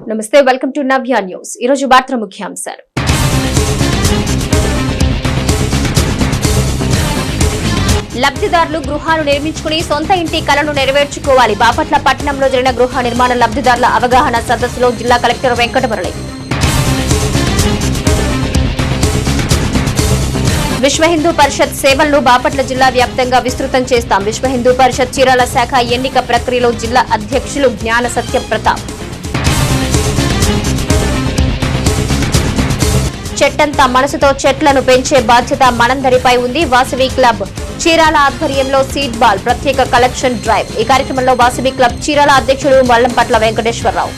నమస్తే, welcome to Navya news. ఈ రోజు వార్తా ముఖ్యాంశాలు. లబ్ధిదారులు గృహాలు నిర్మించుకుని సొంత ఇంటి కలను నెరవేర్చుకోవాలి. బాపట్ల పట్టణంలో జరిగిన గృహ నిర్మాణ లబ్ధిదారుల అవగాహన సదస్సులో జిల్లా కలెక్టర్ వెంకటమురళి. విశ్వ హిందూ పరిషత్ సేవలను బాపట్ల జిల్లా వ్యాప్తంగా విస్తృతం చేస్తాం. విశ్వ హిందూ పరిషత్ చీరాల శాఖ ఎన్నిక ప్రక్రియలో జిల్లా అధ్యక్షులు జ్ఞాన సత్యప్రతాప్. చెట్టంతా మనసుతో చెట్లను పెంచే బాధ్యత మనందరిపై ఉంది. వాసవి క్లబ్ చీరాల ఆధ్వర్యంలో సీడ్ బాల్ ప్రత్యేక కలెక్షన్ డ్రైవ్. ఈ కార్యక్రమంలో వాసవి క్లబ్ చీరాల అధ్యక్షుడు మల్లంపట్ల వెంకటేశ్వరరావు.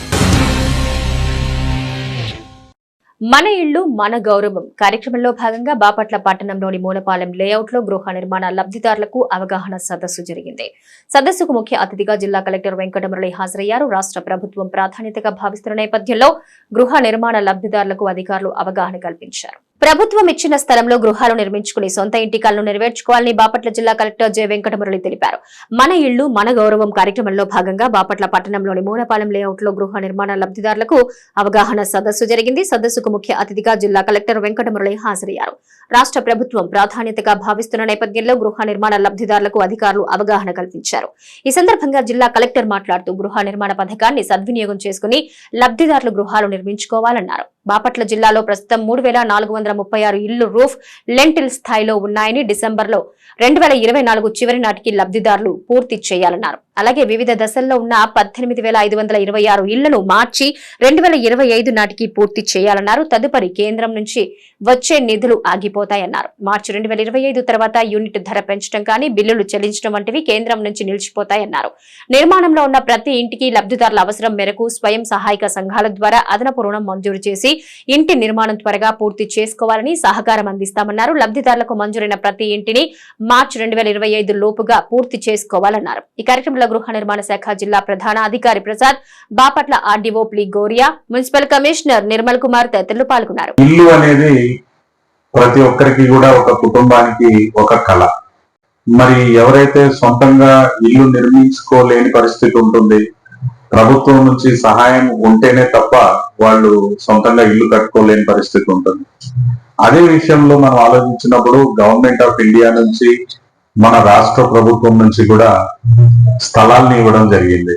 మన ఇళ్లు మన గౌరవం కార్యక్రమంలో భాగంగా బాపట్ల పట్టణంలోని మూలపాలెం లేఅవుట్ లో గృహ నిర్మాణ లబ్ధిదారులకు అవగాహన సదస్సు జరిగింది. సదస్సుకు ముఖ్య అతిథిగా జిల్లా కలెక్టర్ వెంకటమురళి హాజరయ్యారు. రాష్ట్ర ప్రభుత్వం ప్రాధాన్యతగా భావిస్తున్న నేపథ్యంలో గృహ నిర్మాణ లబ్ధిదారులకు అధికారులు అవగాహన కల్పించారు. ప్రభుత్వం ఇచ్చిన స్థలంలో గృహాలు నిర్మించుకుని సొంత ఇంటి కలను నెరవేర్చుకోవాలని బాపట్ల జిల్లా కలెక్టర్ జె వెంకటమురళి తెలిపారు. మన ఇళ్లు మన గౌరవం కార్యక్రమంలో భాగంగా బాపట్ల పట్టణంలోని మూలపాలెం లేఅవుట్ లో గృహ నిర్మాణ లబ్ధిదారులకు అవగాహన సదస్సు జరిగింది. సదస్సుకు ముఖ్య అతిథిగా జిల్లా కలెక్టర్ వెంకటమురళి హాజరయ్యారు. రాష్ట్ర ప్రభుత్వం ప్రాధాన్యతగా భావిస్తున్న నేపథ్యంలో గృహ నిర్మాణ లబ్ధిదారులకు అధికారులు అవగాహన కల్పించారు. ఈ సందర్భంగా జిల్లా కలెక్టర్ మాట్లాడుతూ గృహ నిర్మాణ పథకాన్ని సద్వినియోగం చేసుకుని లబ్ధిదారులు గృహాలు నిర్మించుకోవాలన్నారు. బాపట్ల జిల్లాలో ప్రస్తుతం 3436 ఇళ్లు రూఫ్ లెంటిల్ స్థాయిలో ఉన్నాయని, డిసెంబర్లో 2024 చివరి నాటికి లబ్ధిదారులు పూర్తి చేయాలన్నారు. అలాగే వివిధ దశల్లో ఉన్న 18,526 ఇళ్లను మార్చి 2025 నాటికి పూర్తి చేయాలన్నారు. తదుపరి కేంద్రం నుంచి వచ్చే నిధులు ఆగిపోతాయన్నారు. మార్చి 2025 తర్వాత యూనిట్ ధర పెంచడం కానీ బిల్లులు చెల్లించడం వంటివి కేంద్రం నుంచి నిలిచిపోతాయన్నారు. నిర్మాణంలో ఉన్న ప్రతి ఇంటికి లబ్ధిదారుల అవసరం మేరకు స్వయం సహాయక సంఘాల ద్వారా అదనపు రుణం మంజూరు చేసి ఇంటి నిర్మాణం త్వరగా పూర్తి చేసుకోవాలని సహకారం అందిస్తామన్నారు. లబ్ధిదారులకు మంజూరైన ప్రతి ఇంటిని మార్చి 2025 లోపుగా పూర్తి చేసుకోవాలన్నారు. ఈ కార్యక్రమంలో గృహ నిర్మాణ శాఖ జిల్లా ప్రధాన అధికారి ప్రసాద్, బాపట్ల ఆర్డీఓ ప్లి గోరియా, మున్సిపల్ కమిషనర్ నిర్మల్ కుమార్ తదితరులు పాల్గొన్నారు. ఇల్లు అనేది ప్రతి ఒక్కరికి కూడా ఒక కుటుంబానికి ఒక కళ. మరి ఎవరైతే సొంతంగా ఇల్లు నిర్మించుకోలేని పరిస్థితి ఉంటుంది, ప్రభుత్వం నుంచి సహాయం ఉంటేనే తప్ప వాళ్ళు సొంతంగా ఇల్లు కట్టుకోలేని పరిస్థితి ఉంటుంది. అదే విషయంలో మనం ఆలోచించినప్పుడు గవర్నమెంట్ ఆఫ్ ఇండియా నుంచి మన రాష్ట్ర ప్రభుత్వం నుంచి కూడా స్థలాల్ని ఇవ్వడం జరిగింది.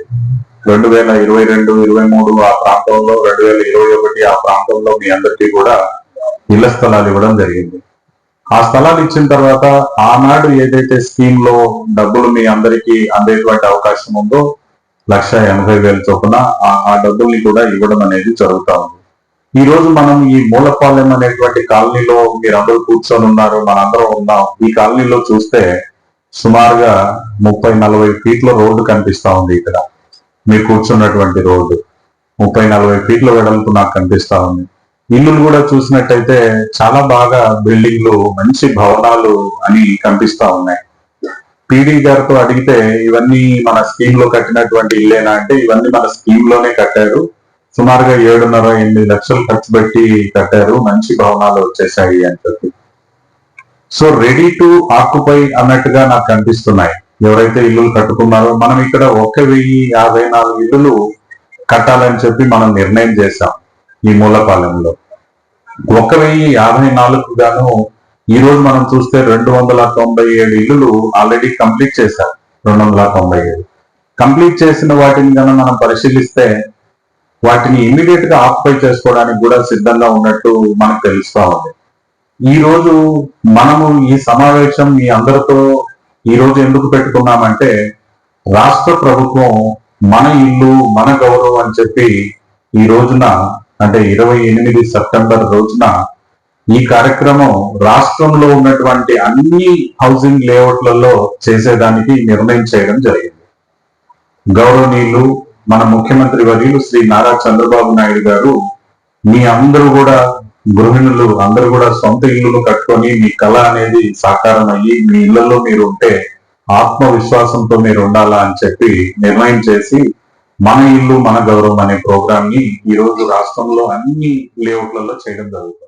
2022, 23 ఆ ప్రాంతంలో, 2021 ఆ ప్రాంతంలో మీ అందరికీ కూడా ఇళ్ల స్థలాలు ఇవ్వడం జరిగింది. ఆ స్థలాలు ఇచ్చిన తర్వాత ఆనాడు ఏదైతే స్కీమ్ లో డబ్బులు మీ అందరికీ అందేటువంటి అవకాశం ఉందో 1,80,000 చొప్పున ఆ డబ్బుల్ని కూడా ఇవ్వడం అనేది జరుగుతా ఉంది. ఈ రోజు మనం ఈ మూలపాలెం అనేటువంటి కాలనీలో మీరందరూ కూర్చొని ఉన్నారు, మనందరం ఉన్నాం. ఈ కాలనీలో చూస్తే సుమారుగా 30-40 ఫీట్ల రోడ్డు కనిపిస్తా ఉంది. ఇక్కడ మీరు కూర్చున్నటువంటి రోడ్డు 30-40 ఫీట్ల వెడల్పు నాకు కనిపిస్తా ఉంది. ఇల్లులు కూడా చూసినట్టయితే చాలా బాగా బిల్డింగ్లు, మంచి భవనాలు అని కనిపిస్తా ఉన్నాయి. పీడీ గారితో అడిగితే ఇవన్నీ మన స్కీమ్ లో కట్టినటువంటి ఇల్లేనా అంటే ఇవన్నీ మన స్కీమ్ లోనే కట్టారు, సుమారుగా 7.5-8 లక్షలు ఖర్చు పెట్టి కట్టారు, మంచి భవనాలు వచ్చేసాయి అని చెప్పి. సో రెడీ టు ఆక్యుపై అన్నట్టుగా నాకు కనిపిస్తున్నాయి ఎవరైతే ఇల్లులు కట్టుకున్నారో. మనం ఇక్కడ 1,054 ఇల్లులు కట్టాలని చెప్పి మనం నిర్ణయం చేశాం. ఈ మూలపాలెంలో 1,054 గాను ఈ రోజు మనం చూస్తే 297 ఇల్లులు ఆల్రెడీ కంప్లీట్ చేశారు. 297 కంప్లీట్ చేసిన వాటిని కనుక మనం పరిశీలిస్తే వాటిని ఇమీడియట్ గా ఆక్యుపై చేసుకోవడానికి కూడా సిద్ధంగా ఉన్నట్టు మనకు తెలుస్తా ఉంది. ఈ రోజు మనము ఈ సమావేశం మీ అందరితో ఈ రోజు ఎందుకు పెట్టుకున్నామంటే, రాష్ట్ర ప్రభుత్వం మన ఇల్లు మన గౌరవం అని చెప్పి ఈ రోజున అంటే 28 సెప్టెంబర్ రోజున ఈ కార్యక్రమం రాష్ట్రంలో ఉన్నటువంటి అన్ని హౌసింగ్ లేఅవుట్లలో చేసేదానికి నిర్ణయం చేయడం జరిగింది. గౌరవనీయులు మన ముఖ్యమంత్రి వర్యులు శ్రీ నారా చంద్రబాబు నాయుడు గారు మీ అందరూ కూడా గృహిణులు అందరూ కూడా సొంత ఇల్లులు కట్టుకొని మీ కళ అనేది సాకారం అయ్యి మీ ఇళ్లలో మీరు ఉంటే ఆత్మవిశ్వాసంతో మీరు ఉండాలా అని చెప్పి నిర్ణయం చేసి మన ఇల్లు మన గౌరవం అనే ప్రోగ్రామ్ ని ఈ రోజు రాష్ట్రంలో అన్ని లేఅవుట్లలో చేయడం జరుగుతుంది.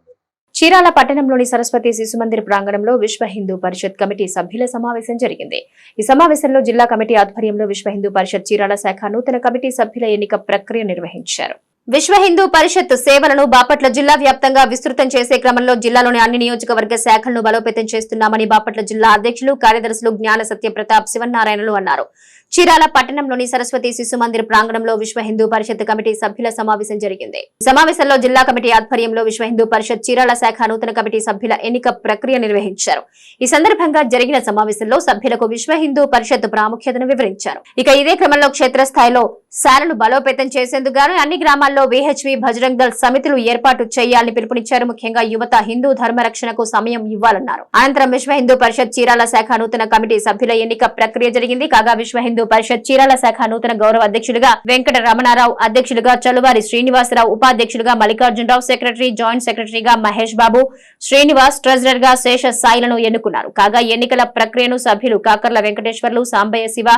చీరాల పట్టణంలోని సరస్వతి శిశు మందిర్ ప్రాంగణంలో విశ్వ హిందూ పరిషత్ కమిటీ సభ్యుల సమావేశం జరిగింది. ఈ సమావేశంలో జిల్లా కమిటీ ఆధ్వర్యంలో విశ్వ హిందూ పరిషత్ చీరాల శాఖ నూతన కమిటీ సభ్యుల ఎన్నిక ప్రక్రియ నిర్వహించారు. విశ్వ హిందూ పరిషత్ సేవలను బాపట్ల జిల్లా వ్యాప్తంగా విస్తృతం చేసే క్రమంలో జిల్లాలోని అన్ని నియోజకవర్గ శాఖలను బలోపేతం చేస్తున్నామని బాపట్ల జిల్లా అధ్యక్షులు కార్యదర్శులు జ్ఞాన సత్యప్రతాప్ శివనారాయణలు అన్నారు. చీరాల పట్టణంలోని సరస్వతి శిశు మందిర్ ప్రాంగణంలో విశ్వ హిందూ పరిషత్ కమిటీ సభ్యుల సమావేశం జరిగింది. ఈ సమావేశంలో జిల్లా కమిటీ ఆధ్వర్యంలో విశ్వ హిందూ పరిషత్ చీరాల శాఖ నూతన కమిటీ సభ్యుల ఎన్నిక ప్రక్రియ నిర్వహించారు. ఈ సందర్భంగా జరిగిన సమావేశంలో సభ్యులకు విశ్వ హిందూ పరిషత్ ప్రాముఖ్యతను వివరించారు. ఇక ఇదే క్రమంలో క్షేత్రస్థాయిలో శాలను బలోపేతం చేసేందుకు గాను అన్ని గ్రామాల్లో విహెచ్వి భజరంగ్ దళ్ సమితులు ఏర్పాటు చేయాలని పిలుపునిచ్చారు. ముఖ్యంగా యువత హిందూ ధర్మ రక్షణకు సమయం ఇవ్వాలన్నారు. అనంతరం విశ్వ హిందూ పరిషత్ చీరాల శాఖ నూతన కమిటీ సభ్యుల ఎన్నిక ప్రక్రియ జరిగింది. కాగా విశ్వ హిందూ పరిషత్ చీరాల శాఖ నూతన గౌరవ అధ్యక్షులుగా వెంకట రమణారావు, అధ్యక్షులుగా చలువారి శ్రీనివాసరావు, ఉపాధ్యక్షులుగా మల్లికార్జునరావు, సెక్రటరీ జాయింట్ సెక్రటరీగా మహేష్ బాబు, శ్రీనివాస్, ట్రెజరర్ గా శేష సాయిలను ఎన్నుకున్నారు. కాగా ఎన్నికల ప్రక్రియను సభ్యులు కాకర్ల వెంకటేశ్వర్లు, సాంబయ్య శివ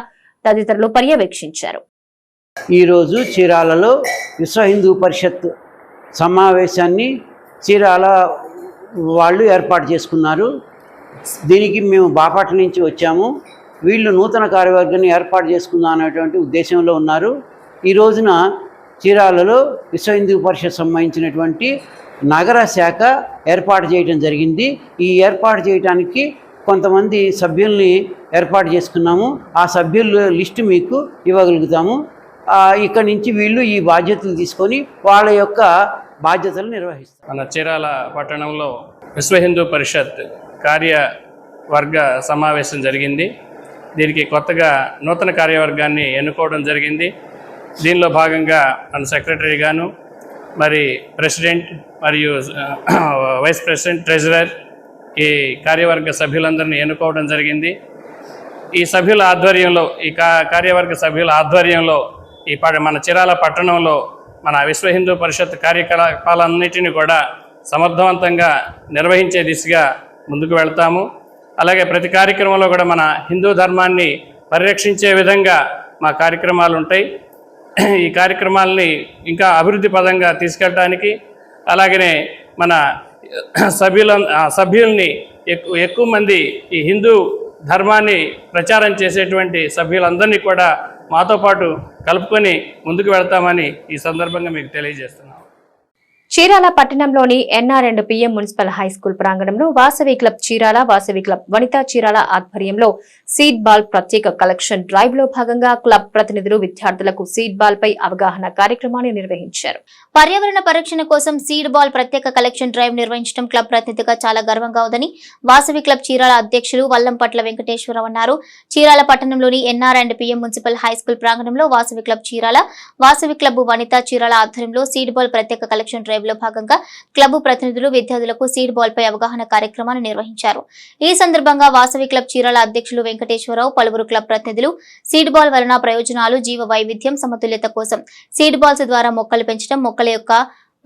తదితరులు పర్యవేక్షించారు. ఈరోజు చీరాలలో విశ్వ హిందూ పరిషత్ సమావేశాన్ని చీరాల వాళ్ళు ఏర్పాటు చేసుకున్నారు. దీనికి మేము బాపట్ల నుంచి వచ్చాము. వీళ్ళు నూతన కార్యవర్గాన్ని ఏర్పాటు చేసుకుందాం అనేటువంటి ఉద్దేశంలో ఉన్నారు. ఈ రోజున చీరాలలో విశ్వ హిందూ పరిషత్ సంబంధించినటువంటి నగర శాఖ ఏర్పాటు చేయడం జరిగింది. ఈ ఏర్పాటు చేయడానికి కొంతమంది సభ్యుల్ని ఏర్పాటు చేసుకున్నాము. ఆ సభ్యుల లిస్టు మీకు ఇవ్వగలుగుతాము. ఇక్కడి నుంచి వీళ్ళు ఈ బాధ్యతలు తీసుకొని వాళ్ళ యొక్క బాధ్యతలు నిర్వహిస్తారు. మన చీరాల పట్టణంలో విశ్వ హిందూ పరిషత్ కార్యవర్గ సమావేశం జరిగింది. దీనికి కొత్తగా నూతన కార్యవర్గాన్ని ఎన్నుకోవడం జరిగింది. దీనిలో భాగంగా మన సెక్రటరీ గాను, మరి ప్రెసిడెంట్ మరియు వైస్ ప్రెసిడెంట్, ట్రెజరర్, ఈ కార్యవర్గ సభ్యులందరినీ ఎన్నుకోవడం జరిగింది. ఈ సభ్యుల ఆధ్వర్యంలో, ఈ కార్యవర్గ సభ్యుల ఆధ్వర్యంలో మన చీరాల పట్టణంలో మన విశ్వ హిందూ పరిషత్ కార్యకలాపాలన్నిటినీ కూడా సమర్థవంతంగా నిర్వహించే దిశగా ముందుకు వెళ్తాము. అలాగే ప్రతి కార్యక్రమంలో కూడా మన హిందూ ధర్మాన్ని పరిరక్షించే విధంగా మా కార్యక్రమాలు ఉంటాయి. ఈ కార్యక్రమాలని ఇంకా అభివృద్ధి పదంగా తీసుకెళ్ళడానికి, అలాగనే మన సభ్యుల్ని ఎక్కువ మంది ఈ హిందూ ధర్మాన్ని ప్రచారం చేసేటువంటి సభ్యులందరినీ కూడా మాతో పాటు కలుపుకొని ముందుకు వెళ్తామని ఈ సందర్భంగా మీకు తెలియజేస్తున్నాం. చీరాల పట్టణంలోని NR&PM మున్సిపల్ హై స్కూల్ ప్రాంగణంలో వాసవి క్లబ్ చీరాల, వాసవి క్లబ్ వనితా చీరాల ఆధ్వర్యంలో సీడ్ బాల్ ప్రత్యేక కలెక్షన్ డ్రైవ్ లో భాగంగా క్లబ్ ప్రతినిధులు విద్యార్థులకు సీడ్ బాల్ పై అవగాహన కార్యక్రమాన్ని నిర్వహించారు. పర్యావరణ పరిరక్షణ కోసం సీడ్ బాల్ ప్రత్యేక కలెక్షన్ డ్రైవ్ నిర్వహించడం క్లబ్ ప్రతినిధిగా చాలా గర్వంగా ఉందని వాసవి క్లబ్ చీరాల అధ్యక్షులు వల్లంపట్ల వెంకటేశ్వరరావు అన్నారు. చీరాల పట్టణంలోని NR&PM మున్సిపల్ హై స్కూల్ ప్రాంగణంలో వాసవి క్లబ్ చీరాల, వాసవి క్లబ్ వనితా చీరాల ఆధ్వర్యంలో సీడ్ బాల్ ప్రత్యేక కలెక్షన్ డ్రైవ్ లో భాగంగా క్లబ్ ప్రతినిధులు విద్యార్థులకు సీడ్ బాల్ పై అవగాహన కార్యక్రమాన్ని నిర్వహించారు. ఈ సందర్భంగా వాసవి క్లబ్ చీరాల అధ్యక్షులు వెంకటేశ్వరరావు, పలువురు క్లబ్ ప్రతినిధులు సీడ్ బాల్ వలన ప్రయోజనాలు, జీవ వైవిధ్యం, సమతుల్యత కోసం సీడ్ బాల్స్ ద్వారా మొక్కలు పెంచడం, మొక్కల యొక్క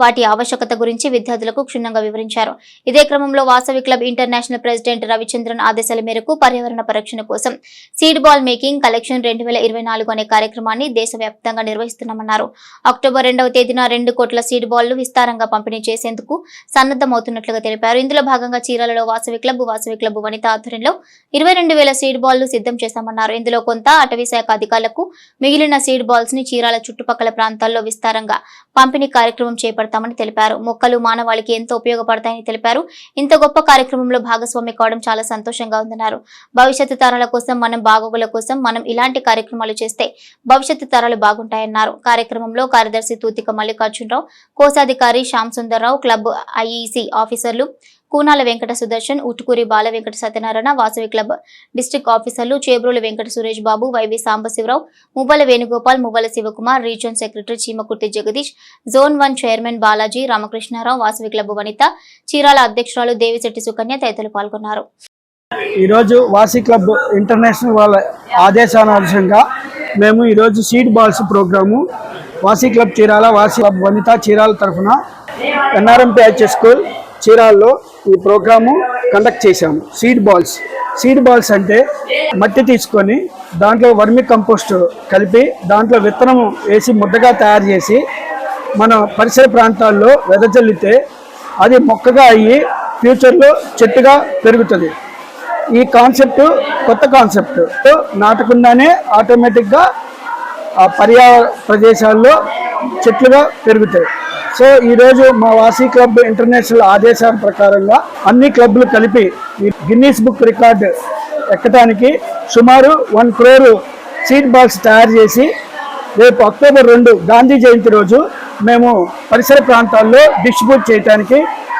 వాటి ఆవశ్యకత గురించి విద్యార్థులకు క్షుణ్ణంగా వివరించారు. ఇదే క్రమంలో Vasavi club international president Ravichandran ఆదేశాల మేరకు పర్యావరణ పరిరక్షణ కోసం సీడ్ బాల్ మేకింగ్ కలెక్షన్ 2024 అనే కార్యక్రమాన్ని దేశవ్యాప్తంగా నిర్వహిస్తున్నామన్నారు. అక్టోబర్ 2వ తేదీన 2 కోట్ల సీడ్ బాల్లు విస్తారంగా పంపిణీ చేసేందుకు సన్నద్ధమవుతున్నట్లుగా తెలిపారు. ఇందులో భాగంగా చీరాలలో వాసవి క్లబ్ వనిత ఆధ్వర్యంలో 22,000 సీడ్ బాల్లు సిద్ధం చేశామన్నారు. ఇందులో కొంత అటవీ శాఖ అధికారులకు, మిగిలిన సీడ్ బాల్స్ ని చీరాల చుట్టుపక్కల ప్రాంతాల్లో విస్తారంగా పంపిణీ కార్యక్రమం చేపడతామని తెలిపారు. మొక్కలు మానవాళికి ఎంతో ఉపయోగపడతాయని తెలిపారు. ఇంత గొప్ప కార్యక్రమంలో భాగస్వామి కావడం చాలా సంతోషంగా ఉందన్నారు. భవిష్యత్తు తరాల కోసం, మనం బాగోగుల కోసం మనం ఇలాంటి కార్యక్రమాలు చేస్తే భవిష్యత్తు తరాలు బాగుంటాయన్నారు. కార్యక్రమంలో కార్యదర్శి తూతిక మల్లికార్జునరావు, కోశాధికారి శ్యామ్ సుందర్రావు, క్లబ్ IEC ఆఫీసర్లు కూనాల వెంకట సుదర్శన్, ఉటుకూరి బాల వెంకట సత్యనారాయణ, వాసవి క్లబ్ డిస్ట్రిక్ట్ ఆఫీసర్లు Chebrolu Venkata Suresh Babu, Y V Sambasivarao, Muvvala Venugopal, Muvvala Sivakumar, region secretary Chimakurthi Jagadish, zone 1 chairman Balaji, Ramakrishnarao, Vasavi club Vanitha Chirala అధ్యక్షురాలు దేవిశెట్టి సుకన్య తదితరులు పాల్గొన్నారు. ఈరోజు వాసవి క్లబ్ ఇంటర్నేషనల్ వాళ్ళ ఆదేశానుసారంగా మేము ఈరోజు seed balls program Vasavi club Chirala, Vasavi club Vanitha Chirala తరఫున NRMPH స్కూల్ చీరాల్లో ఈ ప్రోగ్రాము కండక్ట్ చేశాము. సీడ్ బాల్స్ అంటే మట్టి తీసుకొని దాంట్లో వర్మి కంపోస్ట్ కలిపి దాంట్లో విత్తనం వేసి ముద్దగా తయారు చేసి మన పరిసర ప్రాంతాల్లో వెదజల్లితే అది మొక్కగా అయ్యి ఫ్యూచర్లో చెట్టుగా పెరుగుతుంది. ఈ కాన్సెప్ట్ కొత్త కాన్సెప్ట్. నాటకుండానే ఆటోమేటిక్గా ఆ పర్యావరణ ప్రదేశాల్లో చెట్లుగా పెరుగుతాయి. సో ఈరోజు మా వాసీ క్లబ్ ఇంటర్నేషనల్ ఆదేశాల ప్రకారంగా అన్ని క్లబ్లు కలిపి ఈ గిన్నీస్ బుక్ రికార్డు ఎక్కడానికి సుమారు 1 crore సీడ్ బాల్స్ తయారు చేసి రేపు అక్టోబర్ 2 గాంధీ జయంతి రోజు మేము పరిసర ప్రాంతాల్లో డిస్ట్రిబ్యూట్ చేయడానికి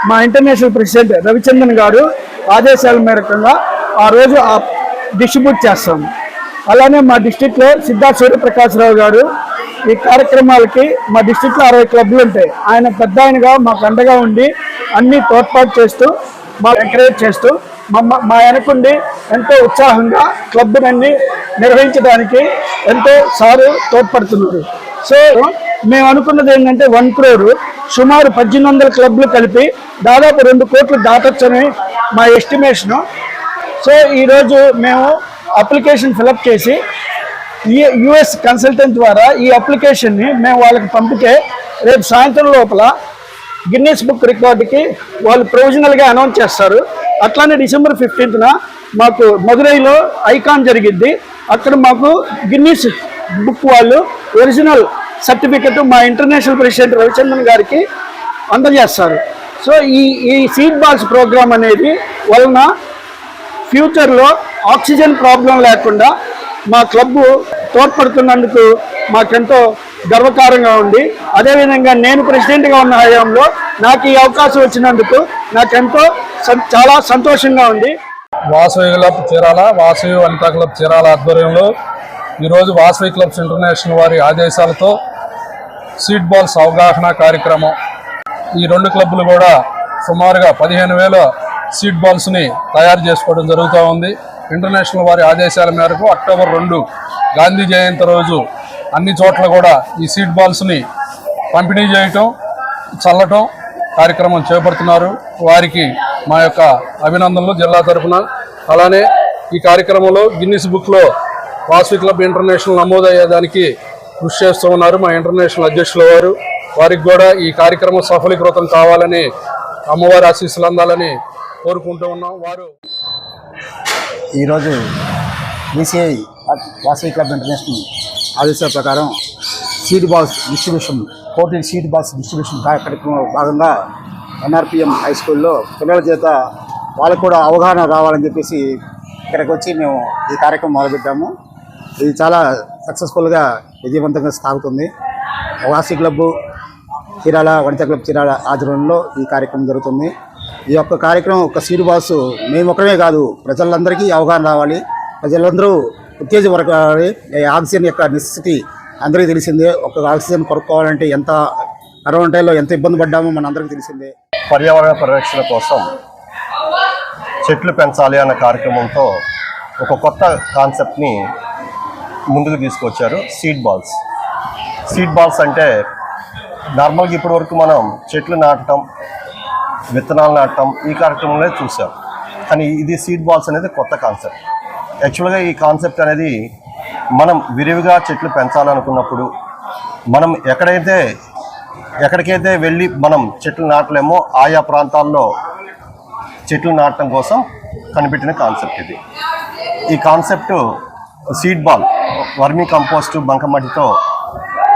మా ఇంటర్నేషనల్ ప్రెసిడెంట్ రవిచంద్రన్ గారు ఆదేశాల మేరకంగా ఆ రోజు డిస్ట్రిబ్యూట్ చేస్తాము. అలానే మా డిస్టిక్లో సిద్ధా సూర్యప్రకాశ్రావు గారు ఈ కార్యక్రమాలకి మా డిస్టిక్లో 60 క్లబ్లు ఉంటాయి. ఆయన పెద్ద ఆయనగా మాకు అండగా ఉండి అన్ని తోడ్పాటు చేస్తూ మాకు ఎంకరేజ్ చేస్తూ మా వెనకుండి ఎంతో ఉత్సాహంగా క్లబ్లన్నీ నిర్వహించడానికి ఎంతో సారు తోడ్పడుతున్నారు. సో మేము అనుకున్నది ఏంటంటే 1 crore సుమారు 1800 క్లబ్లు కలిపి దాదాపు 2 కోట్లు దాటొచ్చని మా ఎస్టిమేషను. సో ఈరోజు మేము అప్లికేషన్ ఫిలప్ చేసి యుఎస్ కన్సల్టెంట్ ద్వారా ఈ అప్లికేషన్ని మేము వాళ్ళకి పంపితే రేపు సాయంత్రం లోపల గిన్నీస్ బుక్ రికార్డుకి వాళ్ళు ప్రొవిజనల్గా అనౌన్స్ చేస్తారు. అట్లానే December 15th మాకు మదురైలో ఐకాన్ జరిగిద్ది. అక్కడ మాకు గిన్నీస్ బుక్ వాళ్ళు ఒరిజినల్ సర్టిఫికెట్ మా ఇంటర్నేషనల్ ప్రెసిడెంట్ రవిచంద్రన్ గారికి అందజేస్తారు. సో ఈ సీడ్ బాల్స్ ప్రోగ్రామ్ అనేది వలన ఫ్యూచర్లో ఆక్సిజన్ ప్రాబ్లం లేకుండా మా క్లబ్ తోడ్పడుతున్నందుకు మాకెంతో గర్వకారంగా ఉంది. అదేవిధంగా నేను ప్రెసిడెంట్గా ఉన్న హయాంలో నాకు ఈ అవకాశం వచ్చినందుకు నాకెంతో చాలా సంతోషంగా ఉంది. వాసవి క్లబ్ చీరాల, వాసవి వనితా క్లబ్ చీరాల ఆధ్వర్యంలో ఈరోజు వాసవి క్లబ్స్ ఇంటర్నేషనల్ వారి ఆదేశాలతో సీడ్ బాల్స్ అవగాహన కార్యక్రమం. ఈ 2 క్లబ్లు కూడా సుమారుగా 15,000 సీడ్ బాల్స్ని తయారు చేసుకోవడం జరుగుతూ ఉంది. ఇంటర్నేషనల్ వారి ఆదేశాల మేరకు అక్టోబర్ 2 గాంధీ జయంతి రోజు అన్ని చోట్ల కూడా ఈ సీడ్ బాల్స్ని పంపిణీ చేయటం, చల్లటం కార్యక్రమం చేపడుతున్నారు. వారికి మా యొక్క అభినందనలు జిల్లా తరఫున. అలానే ఈ కార్యక్రమంలో గిన్నిస్ బుక్లో వాసవి క్లబ్ ఇంటర్నేషనల్ నమోదయ్యేదానికి కృషి చేస్తూ ఉన్నారు మా ఇంటర్నేషనల్ అధ్యక్షుల వారు. వారికి కూడా ఈ కార్యక్రమం సఫలీకృతం కావాలని, అమ్మవారి ఆశీస్సులు అందాలని కోరుకుంటూ ఉన్నాం. వారు ఈరోజు బీసీఐ వాసవి క్లబ్ ఇంటర్నేషనల్ ఆదేశాల ప్రకారం seed balls distribution, 14 seed balls distribution కార్యక్రమంలో భాగంగా NRPM హై స్కూల్లో పిల్లల చేత వాళ్ళకు కూడా అవగాహన రావాలని చెప్పేసి ఇక్కడికి వచ్చి మేము ఈ కార్యక్రమం మొదలుపెట్టాము. ఇది చాలా సక్సెస్ఫుల్గా విజయవంతంగా సాగుతుంది. వాసవి క్లబ్బు చీరాల, వనితా క్లబ్ చీరాల ఆధ్వర్యంలో ఈ కార్యక్రమం జరుగుతుంది. ఈ యొక్క కార్యక్రమం ఒక సీడ్ బాల్స్ మేము ఒక్కడే కాదు, ప్రజలందరికీ అవగాహన రావాలి, ప్రజలందరూ ఉత్తేజపరచాలి. ఆక్సిజన్ యొక్క నెసెసిటీ అందరికీ తెలిసిందే. ఒక ఆక్సిజన్ కొనుక్కోవాలంటే ఎంత కరోనా టైంలో ఎంత ఇబ్బంది పడ్డామో మన అందరికీ తెలిసిందే. పర్యావరణ పరిరక్షణ కోసం చెట్లు పెంచాలి అన్న కార్యక్రమంతో ఒక కొత్త కాన్సెప్ట్ని ముందుకు తీసుకొచ్చారు. Seed balls. సీడ్ బాల్స్ అంటే నార్మల్గా ఇప్పటి వరకు మనం చెట్లు నాటడం, విత్తనాలు నాటడం ఈ కార్యక్రమంలో చూసాం. కానీ ఇది సీడ్ బాల్స్ అనేది కొత్త కాన్సెప్ట్. యాక్చువల్గా ఈ కాన్సెప్ట్ అనేది మనం విరివిగా చెట్లు పెంచాలనుకున్నప్పుడు మనం ఎక్కడికైతే వెళ్ళి మనం చెట్లు నాటలేమో ఆయా ప్రాంతాల్లో చెట్లు నాటడం కోసం కనిపెట్టిన కాన్సెప్ట్ ఇది. ఈ concept seed ball vermicompost బంకమట్టితో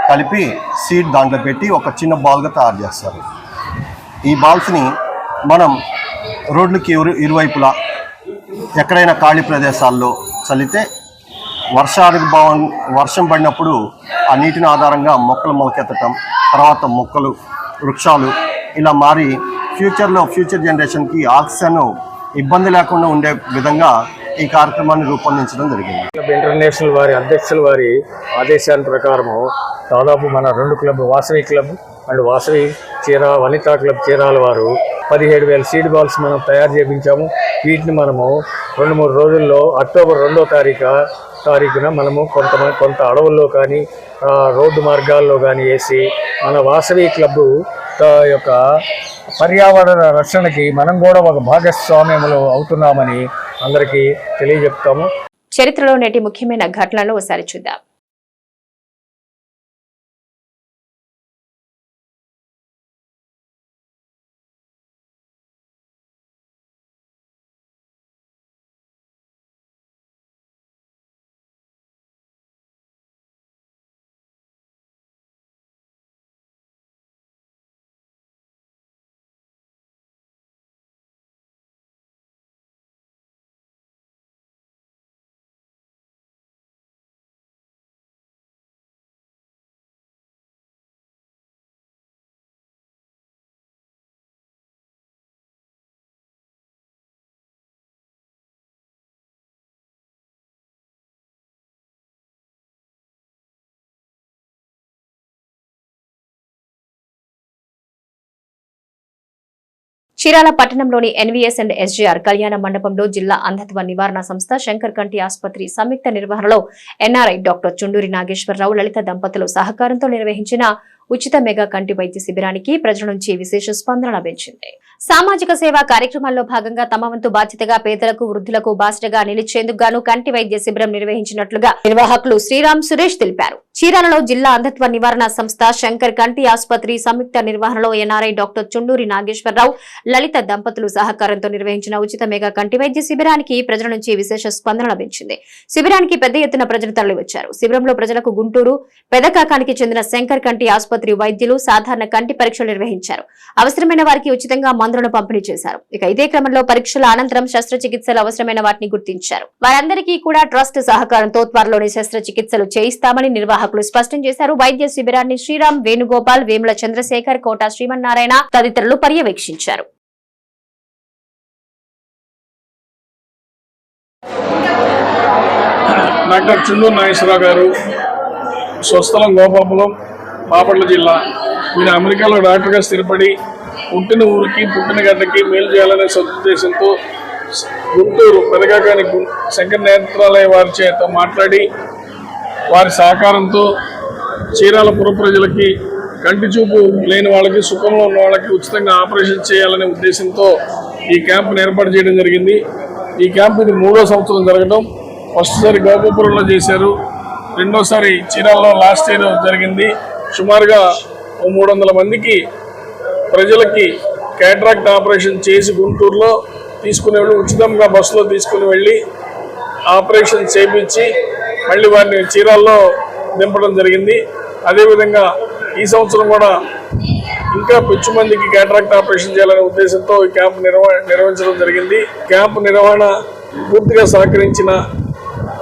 కలిపి సీడ్ దాంట్లో పెట్టి ఒక చిన్న బాల్గా తయారు చేస్తారు. ఈ బాల్స్ని మనం రోడ్లకి ఇరువైపులా ఎక్కడైనా ఖాళీ ప్రదేశాల్లో చల్లితే వర్షం పడినప్పుడు ఆ నీటిని ఆధారంగా మొక్కలు మొలకెత్తటం, తర్వాత మొక్కలు, వృక్షాలు ఇలా మారి ఫ్యూచర్ జనరేషన్కి ఆక్సిజన్ ఇబ్బంది లేకుండా ఉండే విధంగా ఈ కార్యక్రమాన్ని రూపొందించడం జరిగింది. ఇంటర్నేషనల్ వారి అధ్యక్షుల వారి ఆదేశాల ప్రకారము దాదాపు మన 2 club, Vasavi club and Vasavi Vanitha club Chirala వారు 17,000 సీడ్ బాల్స్ మనం తయారు చేయించాము. వీటిని మనము 2-3 రోజుల్లో అక్టోబర్ 2వ తారీఖున మనము కొంత అడవుల్లో కానీ రోడ్డు మార్గాల్లో కానీ వేసి మన వాసవి క్లబ్ యొక్క పర్యావరణ రక్షణకి మనం కూడా ఒక భాగస్వామ్యములు అవుతున్నామని అందరికీ తెలియజెప్తాము. చరిత్రలో నేటి ముఖ్యమైన ఘటనలు ఒకసారి చూద్దాం. చీరాల పట్టణంలోని ఎన్వీఎస్ అండ్ ఎస్జీఆర్ కళ్యాణ మండపంలో జిల్లా అంధత్వ నివారణ సంస్థ శంకర్ కంటి ఆసుపత్రి సంయుక్త నిర్వహణలో ఎన్ఆర్ఐ డాక్టర్ చుండూరి నాగేశ్వరరావు లలిత దంపతులు సహకారంతో నిర్వహించిన ఉచిత మెగా కంటి వైద్య శిబిరానికి ప్రజల నుంచి విశేష స్పందన లభించింది. సామాజిక సేవా కార్యక్రమాల్లో భాగంగా తమ వంతు బాధ్యతగా పేదలకు వృద్ధులకు బాసటగా నిలిచేందుకు గాను కంటి వైద్య శిబిరం నిర్వహించినట్లుగా నిర్వాహకులు శ్రీరామ్ సురేష్ తెలిపారు. చీరాలలో జిల్లా అంధత్వ నివారణ సంస్థ శంకర్ కంటి ఆసుపత్రి సంయుక్త నిర్వహణలో ఎన్ఆర్ఐ డాక్టర్ చుండూరి నాగేశ్వరరావు లలిత దంపతులు సహకారంతో నిర్వహించిన ఉచిత మెగా కంటి వైద్య శిబిరానికి ప్రజల నుంచి విశేష స్పందన లభించింది. శిబిరానికి పెద్ద ఎత్తున ప్రజలు తరలివచ్చారు. శిబిరంలో ప్రజలకు గుంటూరు పెదకాకానికి చెందిన శంకర్ కంటి ఆసుపత్రి వైద్యులు సాధారణ కంటి పరీక్షలు నిర్వహించారు. అవసరమైన వారికి ఉచితంగా మందులను పంపిణీ చేశారు. ఇక ఇదే క్రమంలో పరీక్షల అనంతరం శస్త్రచికిత్సలు అవసరమైన వాటిని గుర్తించారు. వారందరికీ కూడా ట్రస్ట్ సహకారంతో త్వరలోనే శస్త్రచికిత్సలు చేయిస్తామని నిర్వాహకులు స్పష్టం చేశారు. వైద్య శిబిరాన్ని శ్రీరామ్, వేణుగోపాల్, వేముల చంద్రశేఖర్, కోట శ్రీమన్నారాయణ తదితరులు పర్యవేక్షించారు. డాక్టర్ చుండూరి నాగేశ్వరరావు గారు స్వస్థలం గోపాపురం, బాపట్ల జిల్లా. ఈయన అమెరికాలో డాక్టర్గా స్థిరపడి పుట్టిన ఊరికి పుట్టిన గడ్డకి మేలు చేయాలనే సదుద్దేశంతో గుంటూరు పెదకాకాని శంకర నేత్రాలయ వారి చేత మాట్లాడి వారి సహకారంతో చీరాల పుర ప్రజలకి కంటి చూపు లేని వాళ్ళకి, సుఖంలో ఉన్న వాళ్ళకి ఉచితంగా ఆపరేషన్ చేయాలనే ఉద్దేశంతో ఈ క్యాంపును ఏర్పాటు చేయడం జరిగింది. ఈ క్యాంపు ఇది 3వ సంవత్సరం జరగడం. ఫస్ట్ సారి గోపాపురంలో చేశారు, రెండోసారి చీరాలలో లాస్ట్ ఇయర్ జరిగింది. సుమారుగా 300 మందికి ప్రజలకి క్యాట్రాక్ట్ ఆపరేషన్ చేసి గుంటూరులో తీసుకుని వెళ్ళి ఉచితంగా బస్సులో తీసుకుని వెళ్ళి ఆపరేషన్ చేయించి మళ్ళీ వారిని చీరాల్లో దింపడం జరిగింది. అదేవిధంగా ఈ సంవత్సరం కూడా ఇంకా పిచ్చి మందికి క్యాట్రాక్ట్ ఆపరేషన్ చేయాలనే ఉద్దేశంతో ఈ క్యాంపు నిర్వహించడం జరిగింది. క్యాంపు నిర్వహణ పూర్తిగా సహకరించిన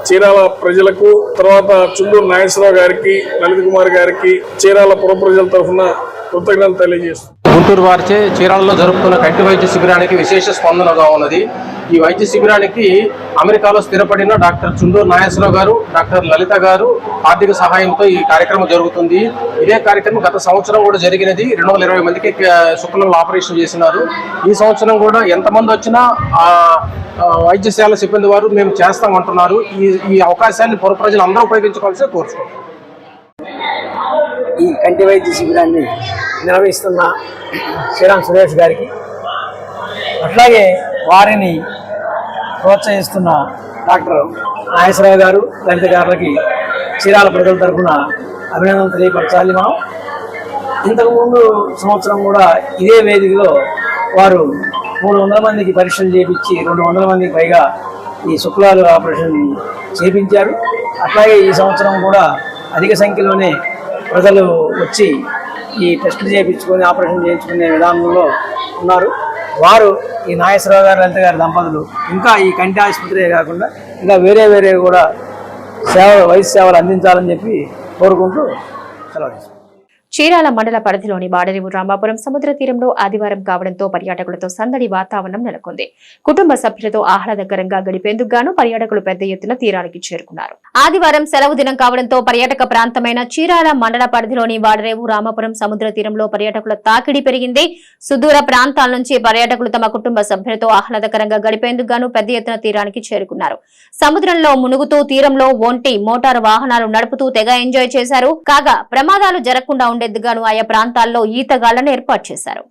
చీరాల ప్రజలకు, తర్వాత చుండూరు నాగేశ్వరరావు గారికి, లలిత్ కుమార్ గారికి చీరాల పుర ప్రజల తరఫున కృతజ్ఞతలు తెలియజేస్తున్నాను. గుంటూరు వారిచే చీరాలలో జరుపుతున్న కంటి వైద్య శిబిరానికి విశేష స్పందనగా ఉన్నది. ఈ వైద్య శిబిరానికి అమెరికాలో స్థిరపడిన డాక్టర్ చుండూరు నాగేశ్వరరావు గారు, డాక్టర్ లలిత గారు ఆర్థిక సహాయంతో ఈ కార్యక్రమం జరుగుతుంది. ఇదే కార్యక్రమం గత సంవత్సరం కూడా జరిగినది. 220 మందికి శుక్లంలో ఆపరేషన్ చేసినారు. ఈ సంవత్సరం కూడా ఎంతమంది వచ్చినా వైద్యశాల సిబ్బంది వారు మేము చేస్తామంటున్నారు. ఈ అవకాశాన్ని పుర ప్రజలు అందరూ ఉపయోగించుకోవాల్సి కోరుతున్నాం. ఈ కంటి వైద్య శిబిరాన్ని నిర్వహిస్తున్న శ్రీరామ్ సురేష్ గారికి, అట్లాగే వారిని ప్రోత్సహిస్తున్న డాక్టర్ నాగేశ్వరరావు గారు, లలిత గారులకి చీరాల ప్రజల తరఫున అభినందనలు తెలియపరచాలి. మనం ఇంతకుముందు సంవత్సరం కూడా ఇదే వేదికలో వారు 300 మందికి పరీక్షలు చేయించి 200 మందికి పైగా ఈ శుక్లాలు ఆపరేషన్ చేయించారు. అట్లాగే ఈ సంవత్సరం కూడా అధిక సంఖ్యలోనే ప్రజలు వచ్చి ఈ టెస్టులు చేయించుకొని ఆపరేషన్ చేయించుకునే విధానంలో ఉన్నారు. వారు ఈ నాగేశ్వరరావు గారు, లలిత గారి దంపతులు ఇంకా ఈ కంటి ఆసుపత్రియే కాకుండా ఇంకా వేరే కూడా వైద్య సేవలు అందించాలని చెప్పి కోరుకుంటూ సెలవు తీసుకుంటాం. చీరాల మండల పరిధిలోని బాడరేవు రామాపురం సముద్ర తీరంలో ఆదివారం కావడంతో పర్యాటకులతో సందడి వాతావరణం నెలకొంది. కుటుంబ సభ్యులతో ఆహ్లాదకరంగా గడిపేందుకు గాను పర్యాటకులు పెద్ద ఎత్తున తీరానికి చేరుకున్నారు. ఆదివారం సెలవు దినం కావడంతో పర్యాటక ప్రాంతమైన చీరాల మండల పరిధిలోని బాడరేవు రామాపురం సముద్ర తీరంలో పర్యాటకుల తాకిడి పెరిగింది. సుదూర ప్రాంతాల నుంచి పర్యాటకులు తమ కుటుంబ సభ్యులతో ఆహ్లాదకరంగా గడిపేందుకు గాను పెద్ద ఎత్తున తీరానికి చేరుకున్నారు. సముద్రంలో మునుగుతూ తీరంలో ఒంటి మోటారు వాహనాలు నడుపుతూ తెగ ఎంజాయ్ చేశారు. కాగా ప్రమాదాలు జరగకుండా ఉండేందుకు ఆయా ప్రాంతాల్లో ఈతగాళ్లను ఏర్పాటు చేశారు.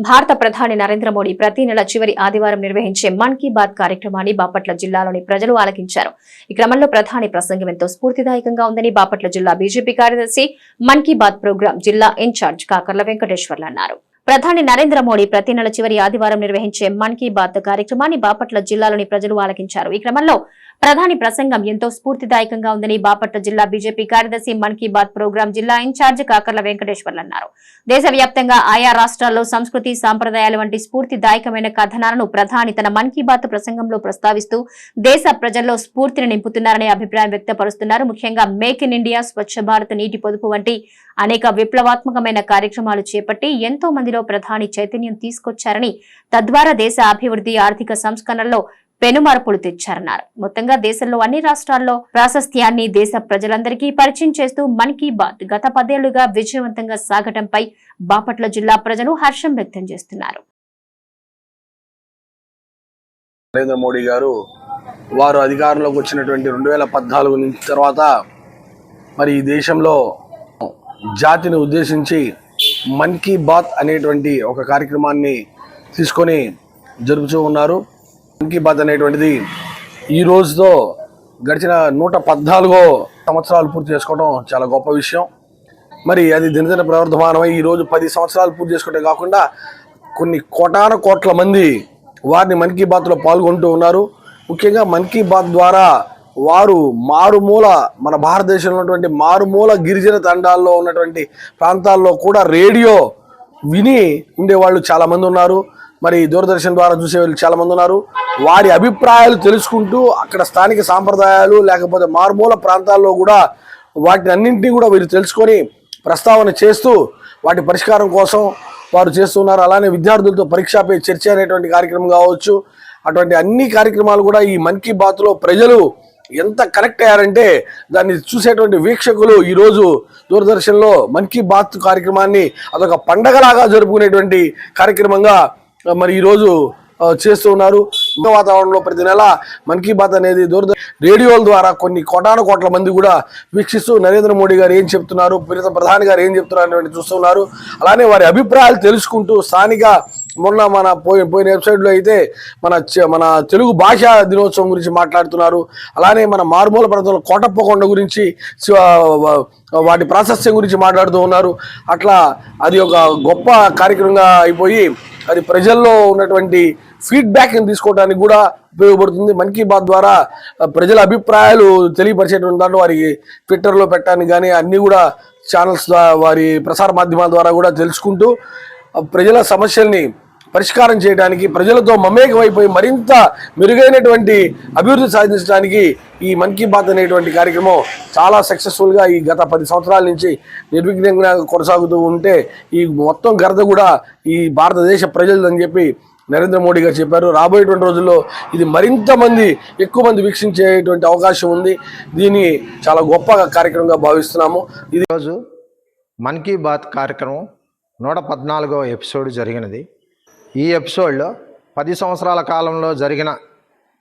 భారత ప్రధాని నరేంద్ర మోడీ ప్రతి నెల చివరి ఆదివారం నిర్వహించే మన్ కీ బాత్ కార్యక్రమాన్ని బాపట్ల జిల్లాలోని ప్రజలు ఆలకించారు. ఈ క్రమంలో ప్రధాని ప్రసంగం ఎంతో స్ఫూర్తిదాయకంగా ఉందని బాపట్ల జిల్లా బీజేపీ కార్యదర్శి, మన్ కీ బాత్ ప్రోగ్రాం జిల్లా ఇన్ఛార్జ్ కాకర్ల వెంకటేశ్వర్లు అన్నారు. ప్రధాని నరేంద్ర మోడీ ప్రతి నెల చివరి ఆదివారం నిర్వహించే మన్ కీ బాత్ కార్యక్రమాన్ని బాపట్ల జిల్లాలోని ప్రజలు ఆలకించారు. ఈ క్రమంలో ప్రధాని ప్రసంగం ఎంతో స్ఫూర్తిదాయకంగా ఉందని బాపట్ల జిల్లా బీజేపీ కార్యదర్శి, మన్ కీ బాత్ ప్రోగ్రాం జిల్లా ఇన్ఛార్జ్ కాకర్ల వెంకటేశ్వర్లు అన్నారు. దేశవ్యాప్తంగా ఆయా రాష్ట్రాల్లో సంస్కృతి, సాంప్రదాయాలు వంటి స్ఫూర్తిదాయకమైన కథనాలను ప్రధాని తన మన్ కీ బాత్ ప్రసంగంలో ప్రస్తావిస్తూ దేశ ప్రజల్లో స్ఫూర్తిని నింపుతున్నారనే అభిప్రాయం వ్యక్తపరుస్తున్నారు. ముఖ్యంగా make in India, Swachh Bharat, నీటి పొదుపు వంటి అనేక విప్లవాత్మకమైన కార్యక్రమాలు చేపట్టి ఎంతో మందిలో ప్రధాని చైతన్యం తీసుకొచ్చారని, తద్వారా దేశ అభివృద్ధి, ఆర్థిక సంస్కరణలో పెనుమార్పులు తెచ్చారన్నారు. మొత్తంగా దేశంలో అన్ని రాష్ట్రాల్లో ప్రాశస్త్యాన్ని దేశ ప్రజలందరికీ పరిచయం చేస్తూ మన్ కీ బాత్ గత 10 ఏళ్లుగా విజయవంతంగా సాగటంపై బాపట్ల జిల్లా ప్రజలు హర్షం వ్యక్తం చేస్తున్నారు. నరేంద్ర మోడీ గారు వారు అధికారంలోకి వచ్చినటువంటి 2014 నుంచి తర్వాత మరి ఈ దేశంలో జాతిని ఉద్దేశించి మన్ కీ బాత్ అనేటువంటి ఒక కార్యక్రమాన్ని తీసుకొని జరుపుతూ ఉన్నారు. మన్ కీ బాత్ అనేటువంటిది ఈ రోజుతో గడిచిన 114 సంవత్సరాలు పూర్తి చేసుకోవడం చాలా గొప్ప విషయం. మరి అది దినదిన ప్రవర్ధమానమై ఈరోజు 10 సంవత్సరాలు పూర్తి చేసుకోవడం కాకుండా కొన్ని కోట్ల మంది వారిని మన్ కీ బాత్లో పాల్గొంటూ ఉన్నారు. ముఖ్యంగా మన్ కీ బాత్ ద్వారా వారు మారుమూల మన భారతదేశంలో ఉన్నటువంటి మారుమూల గిరిజన తండాల్లో ఉన్నటువంటి ప్రాంతాల్లో కూడా రేడియో విని ఉండేవాళ్ళు చాలామంది ఉన్నారు. మరి దూరదర్శన్ ద్వారా చూసే వాళ్ళు చాలామంది ఉన్నారు. వారి అభిప్రాయాలు తెలుసుకుంటూ అక్కడ స్థానిక సాంప్రదాయాలు లేకపోతే మారుమూల ప్రాంతాల్లో కూడా వాటిని అన్నింటినీ కూడా వీరు తెలుసుకొని ప్రస్తావన చేస్తూ వాటి పరిష్కారం కోసం వారు చేస్తున్నారు. అలానే విద్యార్థులతో పరీక్షపై చర్చ అనేటువంటి కార్యక్రమం కావచ్చు, అటువంటి అన్ని కార్యక్రమాలు కూడా ఈ మన్ కీ బాత్లో ప్రజలు ఎంత కనెక్ట్ అయ్యారంటే దాన్ని చూసేటువంటి వీక్షకులు ఈరోజు దూరదర్శన్లో మన్ కీ బాత్ కార్యక్రమాన్ని అదొక పండగలాగా జరుపుకునేటువంటి కార్యక్రమంగా మరి ఈరోజు చేస్తూ ఉన్నారు. వాతావరణంలో ప్రతి నెల మన్ కీ బాత్ అనేది రేడియోల ద్వారా కొన్ని కోట్ల మంది కూడా వీక్షిస్తూ నరేంద్ర మోడీ గారు ఏం చెప్తున్నారు, ప్రధాని గారు ఏం చెప్తున్నారు అనేటువంటి చూస్తున్నారు. అలానే వారి అభిప్రాయాలు తెలుసుకుంటూ స్థానిక మొన్న మన పోయిన వెబ్సైట్లో అయితే మన తెలుగు భాషా దినోత్సవం గురించి మాట్లాడుతున్నారు. అలానే మన మారుమూల ప్రాంతంలో కోటప్పకొండ గురించి వాటి ప్రాశస్త్యం గురించి మాట్లాడుతూ ఉన్నారు. అట్లా అది ఒక గొప్ప కార్యక్రమంగా అయిపోయి అది ప్రజల్లో ఉన్నటువంటి ఫీడ్బ్యాక్ని తీసుకోవడానికి కూడా ఉపయోగపడుతుంది. మన్ కీ బాత్ ద్వారా ప్రజల అభిప్రాయాలు తెలియపరిచేటువంటి దాంట్లో వారికి ట్విట్టర్లో పెట్టడానికి కానీ అన్నీ కూడా ఛానల్స్ వారి ప్రసార మాధ్యమాల ద్వారా కూడా తెలుసుకుంటూ ప్రజల సమస్యల్ని పరిష్కారం చేయడానికి ప్రజలతో మమేకమైపోయి మరింత మెరుగైనటువంటి అభివృద్ధి సాధించడానికి ఈ మన్ కీ బాత్ అనేటువంటి కార్యక్రమం చాలా సక్సెస్ఫుల్గా ఈ గత 10 సంవత్సరాల నుంచి నిర్విఘ్నంగా కొనసాగుతూ ఉంటే ఈ మొత్తం ఘనత కూడా ఈ భారతదేశ ప్రజలని చెప్పి నరేంద్ర మోడీ గారు చెప్పారు. రాబోయేటువంటి రోజుల్లో ఇది మరింత ఎక్కువ మంది వీక్షించేటువంటి అవకాశం ఉంది. దీన్ని చాలా గొప్ప కార్యక్రమంగా భావిస్తున్నాము. ఇది రోజు మన్ కీ బాత్ కార్యక్రమం 114వ ఎపిసోడ్ జరిగినది. ఈ ఎపిసోడ్లో 10 సంవత్సరాల కాలంలో జరిగిన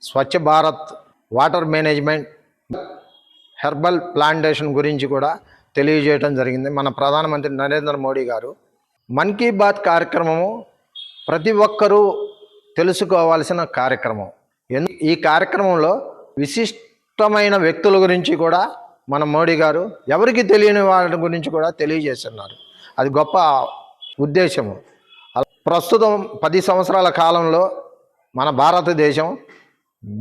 Swachh Bharat, water management, herbal plantation గురించి కూడా తెలియజేయడం జరిగింది. మన ప్రధానమంత్రి నరేంద్ర మోడీ గారు మన్ కీ బాత్ కార్యక్రమము ప్రతి ఒక్కరూ తెలుసుకోవాల్సిన కార్యక్రమం. ఈ కార్యక్రమంలో విశిష్టమైన వ్యక్తుల గురించి కూడా మన మోడీ గారు ఎవరికి తెలియని వాళ్ళ గురించి కూడా తెలియజేస్తున్నారు. అది గొప్ప ఉద్దేశము. ప్రస్తుతం 10 సంవత్సరాల కాలంలో మన భారతదేశం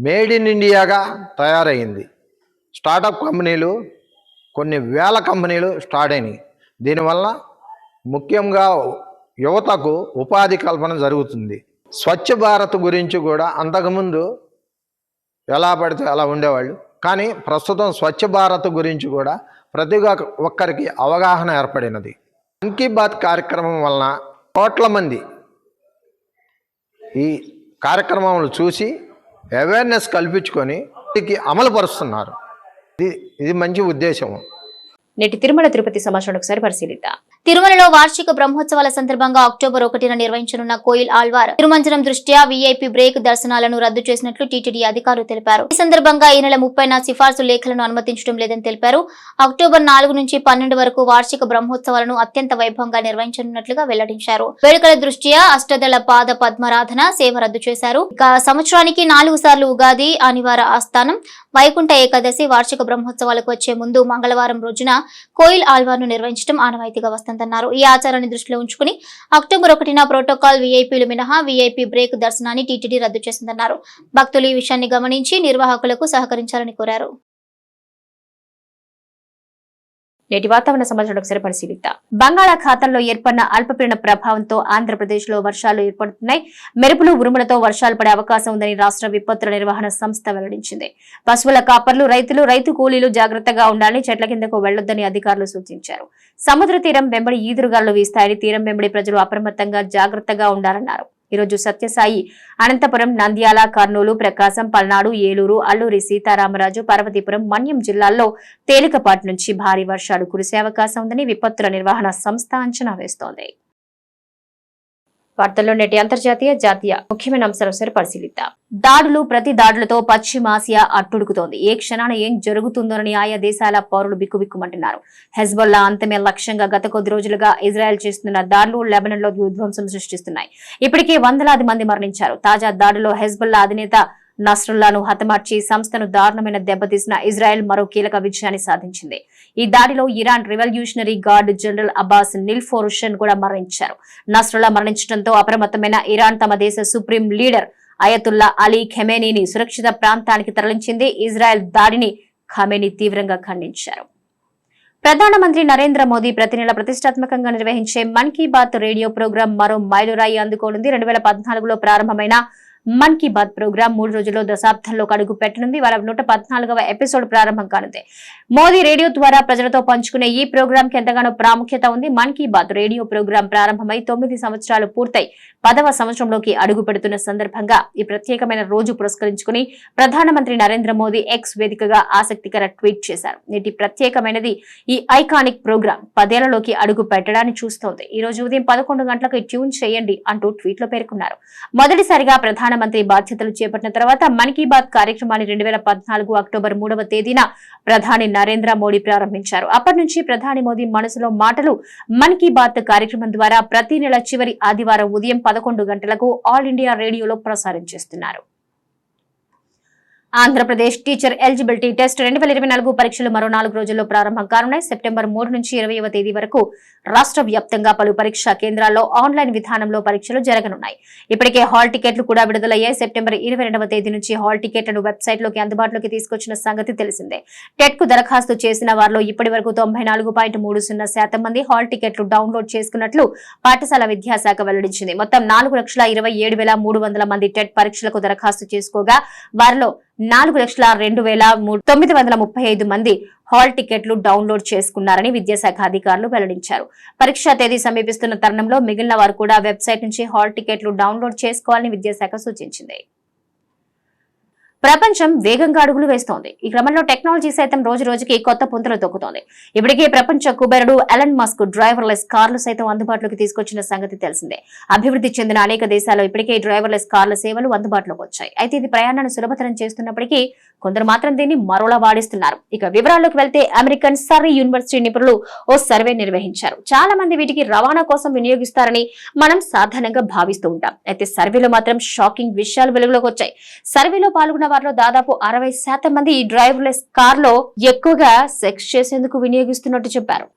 మేడ్ ఇన్ ఇండియాగా తయారైంది. స్టార్టప్ కంపెనీలు కొన్ని వేల కంపెనీలు స్టార్ట్ అయినాయి. దీనివల్ల ముఖ్యంగా యువతకు ఉపాధి కల్పన జరుగుతుంది. స్వచ్ఛ భారత్ గురించి కూడా అంతకుముందు ఎలా పడితే అలా ఉండేవాళ్ళు, కానీ ప్రస్తుతం స్వచ్ఛ భారత్ గురించి కూడా ప్రతి ఒక్కరికి అవగాహన ఏర్పడినది. మన్ కీ బాత్ కార్యక్రమం వలన కోట్ల మంది ఈ కార్యక్రమాలను చూసి అవేర్నెస్ కల్పించుకొని అమలు పరుస్తున్నారు. ఇది మంచి ఉద్దేశము. నేటి తిరుమల తిరుపతి సమాచారం ఒకసారి పరిశీలిద్దాం. తిరుమలలో వార్షిక బ్రహ్మోత్సవాల సందర్భంగా అక్టోబర్ 1న నిర్వహించనున్న కోయిల్ ఆళ్వార్ తిరుమంజనం దృష్ట్యా వీఐపీ బ్రేక్ దర్శనాలను రద్దు చేసినట్లు టీటీడీ అధికారులు తెలిపారు. ఈ సందర్భంగా ఈ నెల 30న సిఫార్సు లేఖలను అనుమతించడం లేదని తెలిపారు. అక్టోబర్ 4 నుంచి 12 వరకు వార్షిక బ్రహ్మోత్సవాలను అత్యంత వైభవంగా నిర్వహించనున్నట్లుగా వెల్లడించారు. వేడుకల దృష్ట్యా అష్టదళ పాద పద్మారాధన సేవ రద్దు చేశారు. ఇక సంవత్సరానికి 4 సార్లు ఉగాది, ఆదివార ఆస్థానం, వైకుంఠ ఏకాదశి వార్షిక బ్రహ్మోత్సవాలకు వచ్చే ముందు మంగళవారం రోజున కోయిల్ ఆళ్వార్ను నిర్వహించడం ఆనవాయితీగా వస్తుందన్నారు. ఈ ఆచారాన్ని దృష్టిలో ఉంచుకుని అక్టోబర్ 1న ప్రోటోకాల్ వీఐపీలు మినహా వీఐపీ బ్రేక్ దర్శనాన్ని టీటీడీ రద్దు చేసిందన్నారు. భక్తులు ఈ విషయాన్ని గమనించి నిర్వాహకులకు సహకరించాలని కోరారు. నేటి వాతావరణ సమాచారం ఒకసారి పరిశీలిద్దాం. బంగాళాఖాతంలో ఏర్పడిన అల్పపీడన ప్రభావంతో ఆంధ్రప్రదేశ్ లో వర్షాలు ఏర్పడుతున్నాయి. మెరుపులు, ఉరుములతో వర్షాలు పడే అవకాశం ఉందని రాష్ట్ర విపత్తుల నిర్వహణ సంస్థ వెల్లడించింది. పశువుల కాపర్లు, రైతు కూలీలు జాగ్రత్తగా ఉండాలని, చెట్ల కిందకు వెళ్లొద్దని అధికారులు సూచించారు. సముద్ర తీరం వెంబడి ఈదురుగాలు వీస్తాయని, తీరం వెంబడి ప్రజలు అప్రమత్తంగా జాగ్రత్తగా ఉండాలన్నారు. ఈరోజు సత్యసాయి అనంతపురం, నంద్యాల, కర్నూలు, ప్రకాశం, పల్నాడు, ఏలూరు, అల్లూరి సీతారామరాజు, పార్వతీపురం, మన్యం జిల్లాల్లో తేలికపాటి నుంచి భారీ వర్షాలు కురిసే అవకాశం ఉందని విపత్తుల నిర్వహణ సంస్థ అంచనా వేస్తోంది. వార్తల్లో నేటి అంతర్జాతీయ, జాతీయ ముఖ్యమైన అంశాలు పరిశీలిద్దాం. దాడులు, ప్రతి దాడులతో పశ్చిమాసియా అట్టుడుకుతోంది. ఏ క్షణాన ఏం జరుగుతుందోనని ఆయా దేశాల పౌరులు బిక్కుబిక్కుమంటున్నారు. హెజ్బొల్లా అంతమే లక్ష్యంగా గత కొద్ది రోజులుగా ఇజ్రాయెల్ చేస్తున్న దాడులు లెబనాన్లో విధ్వంసం సృష్టిస్తున్నాయి. ఇప్పటికే వందలాది మంది మరణించారు. తాజా దాడుల్లో హెజ్బొల్లా అధినేత నస్రుల్లాను హతమార్చి సంస్థను దారుణమైన దెబ్బతీసిన ఇజ్రాయెల్ మరో కీలక విజయాన్ని సాధించింది. ఈ దాడిలో Iran revolutionary guard general Abbas Nilforoushan కూడా మరణించారు. నస్రుల్లా మరణించడంతో అప్రమత్తమైన ఇరాన్ తమ దేశ సుప్రీం లీడర్ అయతుల్లా అలీ ఖమేనీని సురక్షిత ప్రాంతానికి తరలించింది. ఇజ్రాయెల్ దాడిని ఖమేనీ తీవ్రంగా ఖండించారు. ప్రధానమంత్రి నరేంద్ర మోదీ ప్రతి నెల ప్రతిష్టాత్మకంగా నిర్వహించే మన్ కీ బాత్ రేడియో ప్రోగ్రాం మరో మైలురాయి అందుకోనుంది. 2014లో ప్రారంభమైన మన్ కీ బాత్ ప్రోగ్రాం 3 రోజుల్లో దశాబ్దంలోకి అడుగు పెట్టనుంది. వాళ్ళ 114వ ఎపిసోడ్ ప్రారంభం కానుంది. మోదీ రేడియో ద్వారా ప్రజలతో పంచుకునే ఈ ప్రోగ్రాం కి ఎంతగానో ప్రాముఖ్యత ఉంది. మన్ కీ బాత్ రేడియో ప్రోగ్రాం ప్రారంభమై 9 సంవత్సరాలు పూర్తయి 10వ సంవత్సరంలోకి అడుగు పెడుతున్న సందర్భంగా ఈ ప్రత్యేకమైన రోజు పురస్కరించుకుని ప్రధానమంత్రి నరేంద్ర మోదీ ఎక్స్ వేదికగా ఆసక్తికర ట్వీట్ చేశారు. నేటి ప్రత్యేకమైనది ఈ ఐకానిక్ ప్రోగ్రాం 10 ఏళ్లలోకి అడుగు పెట్టడాన్ని చూస్తోంది. ఈ రోజు ఉదయం 11 గంటలకు ట్యూన్ చేయండి అంటూ ట్వీట్ లో పేర్కొన్నారు. మొదటిసారిగా ప్రధానమంత్రి బాధ్యతలు చేపట్టిన తర్వాత మన్ కీ బాత్ కార్యక్రమాన్ని 2014 అక్టోబర్ 3వ తేదీన ప్రధాని నరేంద్ర మోడీ ప్రారంభించారు. అప్పటి నుంచి ప్రధాని మోదీ మనసులో మాటలు మన్ కీ బాత్ కార్యక్రమం ద్వారా ప్రతి నెల చివరి ఆదివారం ఉదయం 11 గంటలకు ఆల్ ఇండియా రేడియోలో ప్రసారం చేస్తున్నారు. ఆంధ్రప్రదేశ్ టీచర్ ఎలిజిబిలిటీ టెస్ట్ 2024 పరీక్షలు మరో 4 రోజుల్లో ప్రారంభం కానున్నాయి. సెప్టెంబర్ 3 నుంచి 20వ తేదీ వరకు రాష్ట్ర వ్యాప్తంగా పలు పరీక్షా కేంద్రాల్లో ఆన్లైన్ విధానంలో పరీక్షలు జరగనున్నాయి. ఇప్పటికే హాల్ టికెట్లు కూడా విడుదలయ్యాయి. సెప్టెంబర్ 22వ తేదీ నుంచి హాల్ టికెట్లను వెబ్సైట్ లోకి అందుబాటులోకి తీసుకొచ్చిన సంగతి తెలిసిందే. టెట్ కు దరఖాస్తు చేసిన వారిలో ఇప్పటి వరకు 94.30% మంది హాల్ టికెట్లు డౌన్లోడ్ చేసుకున్నట్లు పాఠశాల విద్యాశాఖ వెల్లడించింది. మొత్తం 4,27,300 మంది టెట్ పరీక్షలకు దరఖాస్తు చేసుకోగా వారిలో 4,02,935 మంది హాల్ టికెట్లు డౌన్లోడ్ చేసుకున్నారని విద్యాశాఖ అధికారులు వెల్లడించారు. పరీక్షా తేదీ సమీపిస్తున్న తరుణంలో మిగిలిన వారు కూడా వెబ్సైట్ నుంచి హాల్ టికెట్లు డౌన్లోడ్ చేసుకోవాలని విద్యాశాఖ సూచించింది. ప్రపంచం వేగంగా అడుగులు వేస్తోంది. ఈ క్రమంలో టెక్నాలజీ సైతం రోజు రోజుకి కొత్త పుంతలు తొక్కుతోంది. ఇప్పటికే ప్రపంచ కుబేరుడు ఎలన్ మస్క్ డ్రైవర్లెస్ కార్లు సైతం అందుబాటులోకి తీసుకొచ్చిన సంగతి తెలిసిందే. అభివృద్ధి చెందిన అనేక దేశాల్లో ఇప్పటికే డ్రైవర్లెస్ కార్ల సేవలు అందుబాటులోకి వచ్చాయి. అయితే ఇది ప్రయాణాన్ని సులభతరం చేస్తున్నప్పటికీ కొందరు మాత్రం దీన్ని మరోలా వాడిస్తున్నారు. ఇక వివరాల్లోకి వెళ్తే అమెరికన్ సర్రీ యూనివర్సిటీ నిపుణులు ఓ సర్వే నిర్వహించారు. చాలా మంది వీటికి రవాణా కోసం వినియోగిస్తారని మనం సాధారణంగా భావిస్తూ ఉంటాం. అయితే సర్వేలో మాత్రం షాకింగ్ విషయాలు వెలుగులోకి వచ్చాయి. సర్వేలో పాల్గొన్న వారిలో దాదాపు 60% మంది ఈ డ్రైవర్లెస్ కార్లో ఎక్కువగా సెక్స్ చేసేందుకు వినియోగిస్తున్నట్టు చెప్పారు.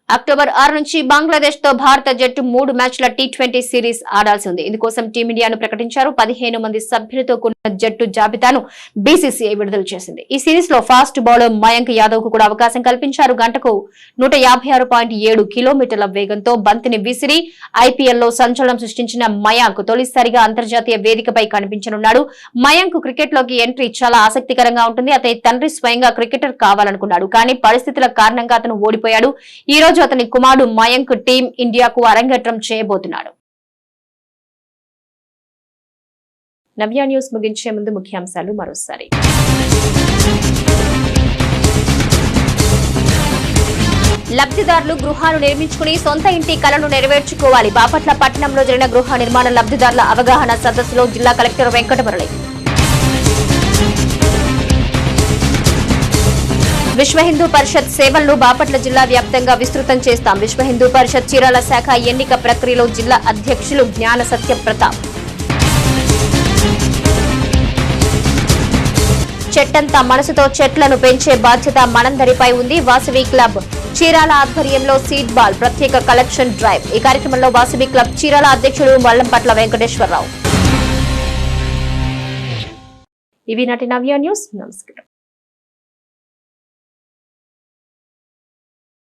అక్టోబర్ 6 నుంచి బంగ్లాదేశ్ తో భారత జట్టు 3 మ్యాచ్ల T20 సిరీస్ ఆడాల్సి ఉంది. ఇందుకోసం టీమిండియాను ప్రకటించారు. 15 మంది సభ్యులతో కూడిన జట్టు జాబితాను BCCI విడుదల చేసింది. ఈ సిరీస్ లో ఫాస్ట్ బౌలర్ మయాంక్ యాదవ్ కు కూడా అవకాశం కల్పించారు. గంటకు 156.7 కిలోమీటర్ల వేగంతో బంతిని విసిరి IPL లో సంచలనం సృష్టించిన మయాంక్ తొలిసారిగా అంతర్జాతీయ వేదికపై కనిపించనున్నాడు. మయాంక్ క్రికెట్ లోకి ఎంట్రీ చాలా ఆసక్తికరంగా ఉంటుంది. అతని తండ్రి స్వయంగా క్రికెటర్ కావాలనుకున్నాడు, కానీ పరిస్థితుల కారణంగా అతను ఓడిపోయాడు. ఈ రోజు అతని కుమారుడు మయాంక్ టీం ఇండియాకు అరంగేట్రం చేయబోతున్నాడు. నవ్య న్యూస్ ముగించే ముందు ముఖ్యాంశాలు మరోసారి. లబ్ధిదారులు గృహాలు నిర్మించుకుని సొంత ఇంటి కలను నెరవేర్చుకోవాలి. బాపట్ల పట్టణంలో జరిగిన గృహ నిర్మాణ లబ్ధిదారుల అవగాహన సదస్సులో జిల్లా కలెక్టర్ వెంకటమురళి. విశ్వ హిందూ పరిషత్ సేవలను బాపట్ల జిల్లా వ్యాప్తంగా విస్తృతం చేస్తాం. విశ్వ హిందూ పరిషత్ చీరాల శాఖ ఎన్నిక ప్రక్రియలో జిల్లా అధ్యక్షులు జ్ఞాన సత్యప్రతాప్. చెట్టంతా మనసుతో చెట్లను పెంచే బాధ్యత మనందరిపై ఉంది. వాసవి క్లబ్ చీరాల ఆధ్వర్యంలో సీడ్ బాల్ ప్రత్యేక కలెక్షన్ డ్రైవ్. ఈ కార్యక్రమంలో వాసవి క్లబ్ చీరాల అధ్యక్షుడు వల్లంపట్ల వెంకటేశ్వరరావు. ఇవి నాటి నవ్య న్యూస్. నమస్కారం.